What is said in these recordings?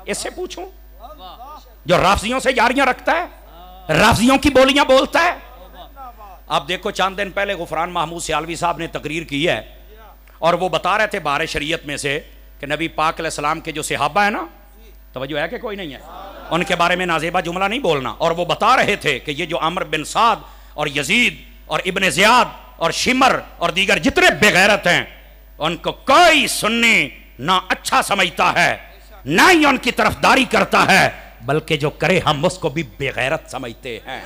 اس سے پوچھوں جو رافضیوں سے یاریاں رکھتا ہے, رافضیوں کی بولیاں بولتا ہے. اب دیکھو چاند دن پہلے غفران محمود سیالوی صاحب نے تقریر کی ہے اور وہ بتا رہے تھے بہار شریعت میں سے کہ نبی پاک علیہ السلام کے جو صحابہ ہیں نا, توجہ ہے کہ کوئی نہیں ہے, ان کے بارے میں نازیبہ جملہ نہیں بولنا. اور وہ بتا رہے تھے کہ یہ جو عمرو بن سعد اور یزید اور ابن زیاد اور شمر اور دیگر جتنے بے غیرت ہیں, ان کو کوئی سنی نہ اچھا سمجھتا ہے نہ ہی ان کی طرفداری کرتا ہے, بلکہ جو کرے ہم اس کو بھی بے غیرت سمجھتے ہیں.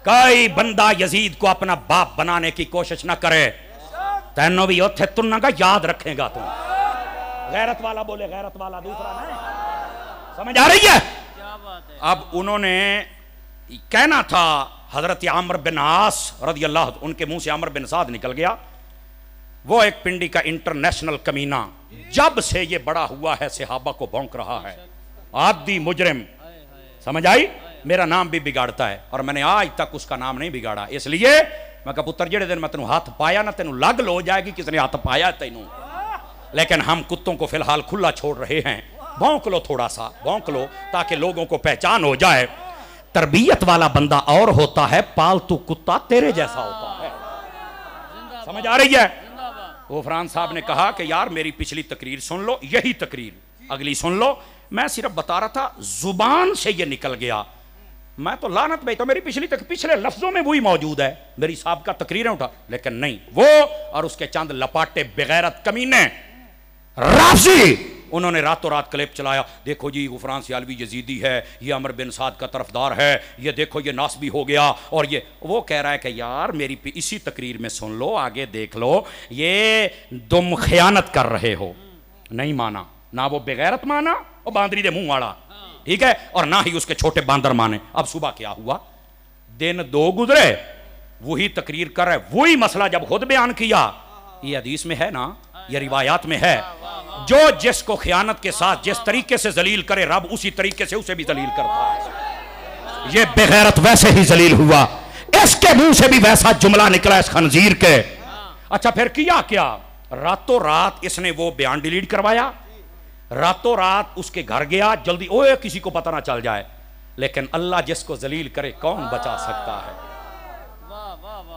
کوئی بندہ یزید کو اپنا باپ بنانے کی کوشش نہ کرے, تینوں بھی اوتھے تنہ کا یاد رکھے گا. تم غیرت والا بولے غیرت والا, دوسرا نہیں. سمجھ آ رہی ہے؟ اب انہوں نے کہنا تھا حضرت عمرو بن عاص رضی اللہ, ان کے منہ سے عمرو بن سعد نکل گیا. وہ ایک پنڈی کا انٹرنیشنل کمینہ, جب سے یہ بڑا ہوا ہے صحابہ کو بھونک رہا ہے, عادی مجرم. سمجھ آئی؟ میرا نام بھی بگاڑتا ہے اور میں نے آج تک اس کا نام نہیں بگاڑا. اس لیے میں کہا پتر جڑے دن میں تینوں ہاتھ پایا نا, تینوں لگ لو جائے گی کس نے ہاتھ پایا تینوں. لیکن ہم کتوں کو فی الحال کھلا چھوڑ رہے ہیں. بھونک لو, تھوڑا سا بھونک لو تاکہ لوگوں کو پہچان ہو جائے. تربیت والا بندہ اور ہوتا ہے, پالتو کتا تیرے جیسا ہوتا ہے. سمجھ آ رہی ہے؟ غفران صاحب نے کہا کہ یار میری پچھلی تقریر سن لو, یہی تقریر اگلی سن لو. میں صرف بتا رہا تھا زبان سے یہ نکل گیا. میں تو لعنت بھیجتا ہوں, میری پچھلے لفظوں میں وہی موجود ہے, میری سابقہ تقریریں اٹھا, لیکن نہیں. وہ اور اس کے چند لپاٹے بغیرت کمینے رافضی, انہوں نے راتوں رات کلپ چلایا, دیکھو جی غفران سیالوی یزیدی ہے, یہ عمرو بن سعد کا طرفدار ہے, یہ دیکھو یہ ناسبی ہو گیا. اور یہ وہ کہہ رہا ہے کہ یار میری اسی تقریر میں سن لو, آگے دیکھ لو, یہ تم خیانت کر رہے ہو. نہیں مانا, نہ وہ بغیرت مانا اور باندری دے منہ والا, ٹھیک ہے, اور نہ ہی اس کے چھوٹے باندر مانے. اب صبح کیا ہوا, دن 2 گزرے, وہی تقریر کر رہے, وہی مسئلہ جب خود بیان کیا. یہ حدیث میں ہے نا, یہ روایات میں ہے, جو جس کو خیانت کے ساتھ جس طریقے سے ذلیل کرے رب اسی طریقے سے اسے بھی ذلیل کرتا ہے. یہ بغیرت ویسے ہی ذلیل ہوا, اس کے منہ سے بھی ویسا جملہ نکلا اس خنزیر کے. اچھا پھر کیا راتوں رات اس نے وہ بیان ڈیلیٹ کروایا, راتوں رات اس کے گھر گیا, جلدی اوے کسی کو پتہ نہ چل جائے. لیکن اللہ جس کو ذلیل کرے کون بچا سکتا ہے.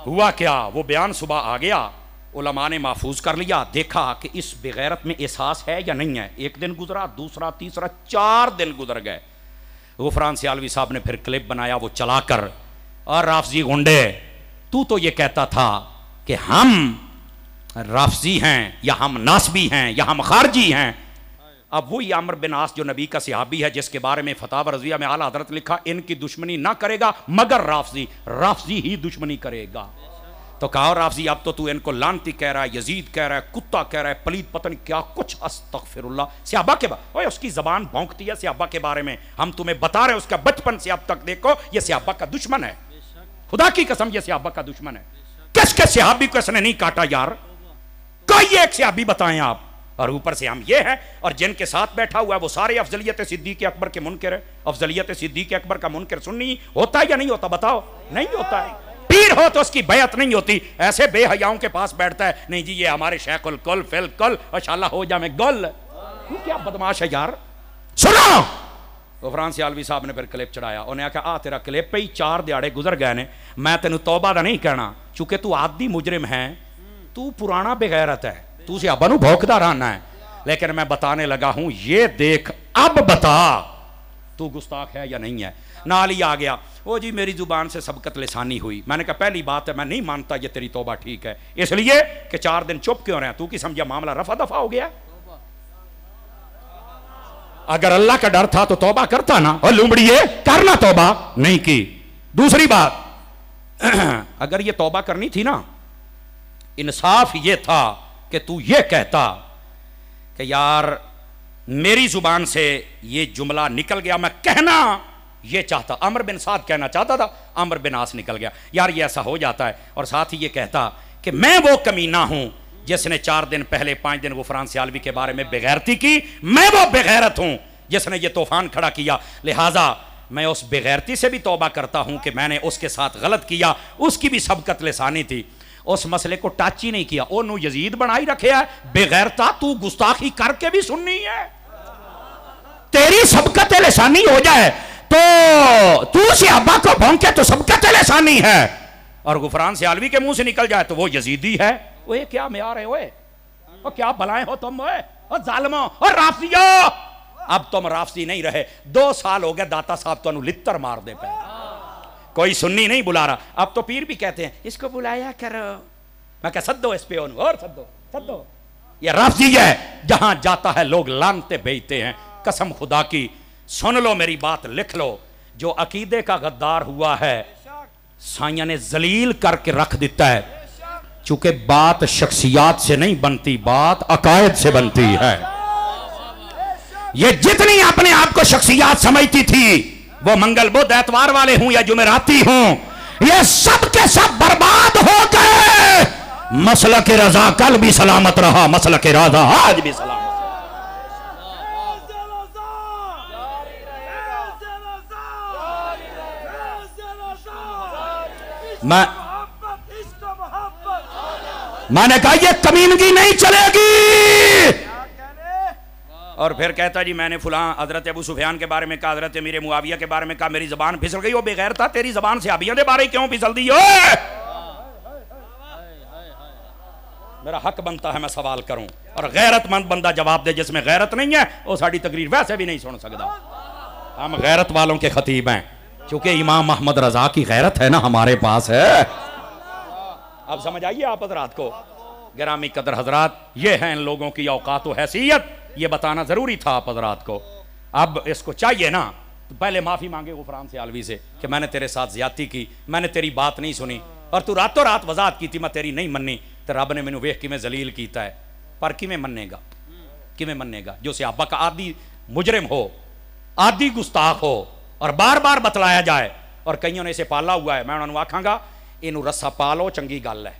ہوا کیا, وہ بیان صبح آ گیا, علماء نے محفوظ کر لیا, دیکھا کہ اس بغیرت میں احساس ہے یا نہیں ہے. 1 دن گزرا, دوسرا, تیسرا, 4 دن گزر گئے. غفران سیالوی صاحب نے پھر کلپ بنایا, وہ چلا کر, اور رافضی گنڈے تو یہ کہتا تھا کہ ہم رافضی ہیں یا ہم ناسبی ہیں یا ہم خارجی ہیں. اب وہی عمرو بن عاص جو نبی کا صحابی ہے, جس کے بارے میں فتاوی رضویہ میں اعلیٰ حضرت لکھا ان کی دشمنی نہ کرے گا مگر رافضی ہی دشمنی کرے گا. تو کہا رافضی اب تو ان کو لانتی کہہ رہا ہے, یزید کہہ رہا ہے, کتا کہہ رہا ہے, پلید پتہ نہیں کیا کچھ, استغفر اللہ. صحابہ کے بارے اس کی زبان بھونکتی ہے صحابہ کے بارے میں, ہم تمہیں بتا رہے ہیں اس کا بچپن سے اب تک دیکھو, یہ صحابہ کا دشمن ہے. خدا کی قسم یہ صحابہ کا دشمن ہے. کس کے صحابی کو اس نے نہیں کاٹا یار, کوئی ایک صحابی بتائیں آپ. اور اوپر سے ہم یہ ہیں, اور جن کے ساتھ بیٹھا ہوا ہے وہ سارے افضلیت صدیق اکبر کے منکر ہے. افضلیت صدیق اکبر کا منکر سنی ہوتا ہے یا نہیں ہوتا, بتاؤ. نہیں ہوتا ہے. پیر ہو تو اس کی بیعت نہیں ہوتی. ایسے بے حیاؤں کے پاس بیٹھتا ہے, نہیں جی یہ ہمارے شیخ الکل فی الکل ماشاءاللہ ہو جا میں گل. کیا بدماش ہے یار. سنو, غفران سیالوی صاحب نے پھر کلپ چڑھایا, انہیں کہا تیرا کلپ پہ ہی 4 دیہاڑے گزر گئے نے, میں تینوں توبہ دا نہیں کہنا, چونکہ تو عادی مجرم ہے, تو پرانا بغیرت ہے, تو سے ابا نو بھوکدا رہنا ہے. لیکن میں بتانے لگا ہوں, یہ دیکھ اب بتا تو گستاخ ہے یا نہیں ہے. نال ہی آ گیا, وہ جی میری زبان سے سبقت لسانی ہوئی. میں نے کہا پہلی بات ہے میں نہیں مانتا یہ تیری توبہ ٹھیک ہے, اس لیے کہ 4 دن چپ کیوں رہے ہیں, تو کی سمجھا معاملہ رفع دفع ہو گیا. اگر اللہ کا ڈر تھا تو توبہ کرتا نا, اور لومڑیے کرنا توبہ نہیں کی. دوسری بات, اگر یہ توبہ کرنی تھی نا, انصاف یہ تھا کہ تو یہ کہتا کہ یار میری زبان سے یہ جملہ نکل گیا, میں کہنا یہ چاہتا, عمرو بن سعد کہنا چاہتا تھا, عمرو بن عاص نکل گیا. یار یہ ایسا ہو جاتا ہے. اور ساتھ ہی یہ کہتا کہ میں وہ کمینہ ہوں جس نے 4 دن پہلے 5 دن غفران سیالوی کے بارے میں بغیرتی کی, میں وہ بغیرت ہوں جس نے یہ طوفان کھڑا کیا. لہٰذا میں اس بغیرتی سے بھی توبہ کرتا ہوں کہ میں نے اس کے ساتھ غلط کیا, اس کی بھی سبقت لسانی تھی. اس مسئلے کو ٹچ ہی نہیں کیا. او نو یزید بنائی رکھے ہے, بغیرتا تو گستاخی کر کے بھی سننی ہے. تیری سبقت لسانی ہو جائے تو صحابہ کو بھونکے تو سبقت لسانی ہے، اور غفران سیالوی کے منہ سے نکل جائے تو وہ یزیدی ہے۔ وہ یہ کیا معیار ہے؟ وہ کیا بلائیں ہو تم، اور ظالموں اور رافضیوں! اب تم رافضی نہیں رہے، 2 سال ہو گئے داتا صاحب تو انہوں لتر مار دے پہ، کوئی سنی نہیں بلا رہا۔ اب تو پیر بھی کہتے ہیں اس کو بلایا کرو، میں کہا سدو اس پہ انہوں، اور سدو۔ یہ رافضی ہے، جہاں جاتا ہے لوگ لانتے بھیجتے ہیں۔ قسم خدا کی سن لو میری بات، لکھ لو، جو عقیدے کا غدار ہوا ہے سائیاں نے ذلیل کر کے رکھ دیتا ہے، چونکہ بات شخصیات سے نہیں بنتی، بات عقائد سے بنتی ہے۔ یہ جتنی اپنے آپ کو شخصیات سمجھتی تھی، وہ منگل بدھ اتوار والے ہوں یا جمعراتی ہوں، یہ سب کے سب برباد ہو گئے۔ مسلک رضا کل بھی سلامت رہا، مسلک رضا آج بھی سلامت۔ میں نے کہا یہ کمینگی نہیں چلے گی۔ اور پھر کہتا جی میں نے فلاں حضرت ابو سفیان کے بارے میں کہا، حضرت امیر معاویہ کے بارے میں کہا، میری زبان پھسل گئی۔ وہ بے غیر تھا، تیری زبان سے صحابیوں دے بارے کیوں پھسل دی؟ میرا حق بنتا ہے میں سوال کروں، اور غیرت مند بندہ جواب دے۔ جس میں غیرت نہیں ہے وہ ساڑی تقریر ویسے بھی نہیں سن سکتا۔ ہم غیرت والوں کے خطیب ہیں، چونکہ امام محمد رضا کی غیرت ہے نا ہمارے پاس ہے۔ اب سمجھ آئیے آپ حضرات کو؟ گرامی قدر حضرات، یہ ہیں ان لوگوں کی اوقات و حیثیت، یہ بتانا ضروری تھا آپ حضرات کو۔ اب اس کو چاہیے نا تو پہلے معافی مانگے غفران سیالوی سے کہ میں نے تیرے ساتھ زیادتی کی، میں نے تیری بات نہیں سنی، اور تو راتوں رات وضاحت کی تھی میں تیری نہیں مننی، تو رب نے مینوں ویکھ کیویں ذلیل کیتا ہے۔ پر کیویں مننے گا؟ کیویں مننے گا جو صحابہ کا عادی مجرم ہو، عادی گستاخ ہو، اور بار بار بتلایا جائے، اور کئیوں نے اسے پالا ہوا ہے۔ میں انہوں نے آکھاں گا اینو رسا پالو، چنگی گل ہے۔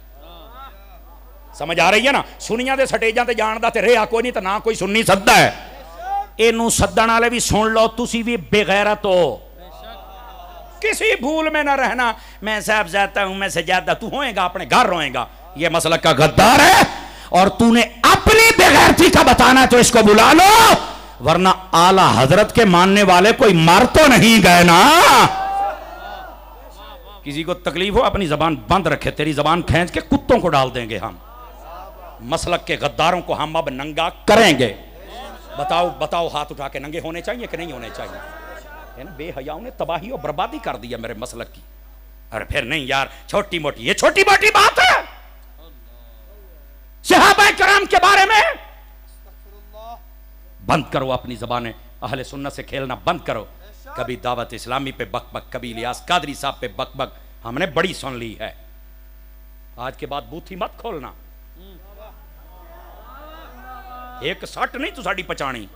سمجھ آ رہی ہے نا؟ سنیاں دے سٹیجاں تے جان دا تے رہا کوئی نہیں، تے نہ کوئی سنی سددا ہے۔ اینو سدن والے بھی سن لو، تسی بھی بے غیرت ہو، کسی بھول میں نہ رہنا۔ میں صاحب زیادہ ہوں، میں سے زیادہ، تو ہوئے گا اپنے گھر روئے گا۔ یہ مسلک کا غدار ہے، اور تو نے اپنی بے غیرتی کا بتانا ہے تو اس کو بلا لو، ورنہ اعلیٰ حضرت کے ماننے والے کوئی مر تو نہیں گئے نا۔ کسی کو تکلیف ہو اپنی زبان بند رکھے، تیری زبان کھینچ کے کتوں کو ڈال دیں گے ہم۔ مسلک کے غداروں کو ہم اب ننگا کریں گے۔ بتاؤ ہاتھ اٹھا کے ننگے ہونے چاہیے کہ نہیں ہونے چاہیے؟ بے حیاؤں نے تباہی اور بربادی کر دیا میرے مسلک کی۔ اور پھر نہیں یار چھوٹی موٹی، یہ چھوٹی موٹی بات ہے؟ صحابہ کرام کے بارے میں بند کرو اپنی زبانیں، اہل سنت سے کھیلنا بند کرو۔ کبھی دعوت اسلامی پہ بک بک، کبھی الیاس قادری صاحب پہ بک بک، ہم نے بڑی سن لی ہے۔ آج کے بعد بوتھی مت کھولنا، ایک سٹ نہیں تو ساڑی پچانی۔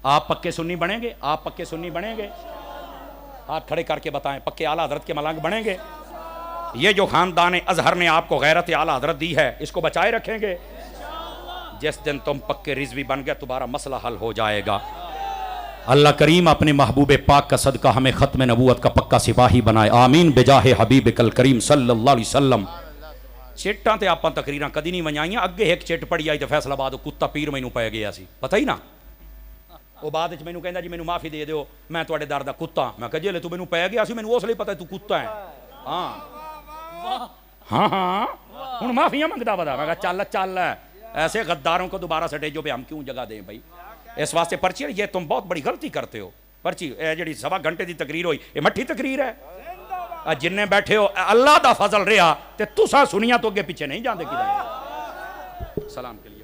آپ پکے سنی بنیں گے؟ آپ پکے سنی بنیں گے؟ ہاتھ کھڑے کر کے بتائیں، پکے اعلیٰ حضرت کے ملنگ بنیں گے؟ یہ جو خاندان ازہر نے آپ کو غیرت اعلیٰ حضرت دی ہے، اس کو بچائے رکھیں گے؟ جس دن تم پکے رضوی بن گئے تمہارا مسئلہ حل ہو جائے گا۔ اللہ کریم اپنے محبوب پاک کا صدقہ ہمیں ختم نبوت کا پکا سپاہی بنائے، آمین بجاہ حبیب کل کریم صلی اللہ علیہ وسلم۔ چٹاں تے آپاں تقریراں کدی نہیں ونجائیاں، اگے ایک چٹ پڑی آئی تے فیصلہ آباد کتا پیر مینوں پے گیا سی، پتہ ہی نا۔ وہ بعد وچ مینوں کہندا جی مینوں معافی دے دیو، میں تواڈے در دا کتا۔ میں کہا جی لے تو مینوں پے گیا سی، مینوں اس لیے پتہ ہے تو کتا ہے۔ ہاں ہن معافیاں منگدا ودا۔ میں کہا چل ایسے غداروں کو دوبارہ سٹیجوں پہ ہم کیوں جگہ دیں بھائی؟ اس واسطے پرچی یہ تم بہت بڑی غلطی کرتے ہو۔ پرچی جڑی 1.25 گھنٹے دی تقریر ہوئی، یہ مٹھی تقریر ہے؟ جننے بیٹھے ہو اللہ دا فضل رہا تے تساں سنیاں تو اگے پیچھے نہیں جاندے۔ کی سلام کے لیے